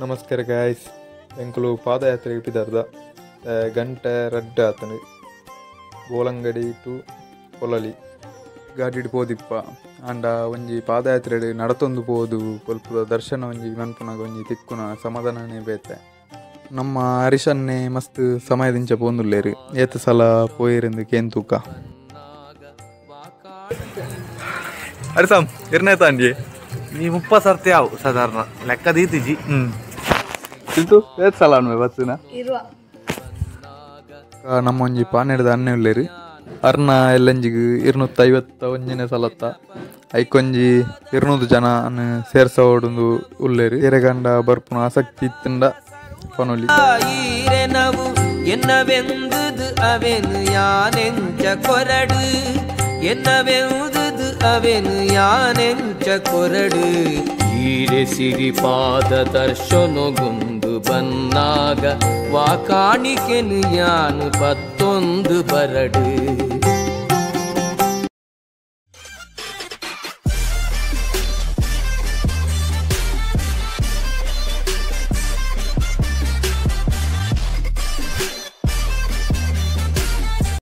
ನಮಸ್ಕಾರ ಗಾಯ್ಸ್. ಎಂಕುಲು ಪಾದಯಾತ್ರೆಗೆ ಪಿದಾರ್ದ ಗಂಟೆ ರಡ್ಡು ಆತನು ಬೋಲಂಗಡಿ ಟು ಪೊಲಲಿ ಗಾಡಿಡ್ ಪೋದಿಪ್ಪ ಆಂಡ ಒಂಜಿ ಪಾದಯಾತ್ರೆ ನಡತೊಂದು ಪೋದು ಸ್ವಲ್ಪ ದರ್ಶನ ಒಂಜಿ ಮನ್ಪುನಾಗ ಒಂಜಿ ತಿಕ್ಕುನ ಸಮಾಧಾನನೇ ಬೇತೆ. ನಮ್ಮ ಹರಿಶನ್ನೇ ಮಸ್ತ್ ಸಮಯದಿಂಚ ಪೋಂದುಲ್ಲೇರು ಏತು ಸಲ ಪೋಯಿರೆಂದು ಕೇನ್ ತೂಕ ಹರಿಸಮ್ ಇರ್ನೇ ತಾಂಡಿ ನೀ 30 ಸರ್ತಿ ಆವು ಸಾಧಾರಣ ಲೆಕ್ಕ ದೀತಿಜಿ. ಇದು ಏತ್ ಸಲ ಅನ್ವೆ ಬಸ್ಸಿನ ನಮ್ಮ ಒಂಜಿ ಪಾನೆಡ್ದ ಅನ್ನೆ ಉಳ್ಳೇರು ಅರ್ನ ಎಲ್ಲಂಜಿಗೆ 250 ಒಂಜನೇ ಸಲತ್ತ ಐಕೊಂಜಿ 200 ಜನ ಸೇರ್ಸೋಡು ಉಳ್ಳೇರು ಎರೆಗಂಡ ಬರ್ಪುನ ಆಸಕ್ತಿ ಇತ್ತಂಡ ಪನೊಲಿ என்னவெந்தது அவனு யானெஞ்ச கொரடு என்னவெந்தது அவனு யானெஞ்ச கொರಡು ಈರೆ ಸಿರಿ ಪಾದ ದರ್ಶನಗೊಂದು ಬನ್ನಾಗ ವಾ ಕಾಣಿಕೆನು ಯಾನು 11 ಬರಡು.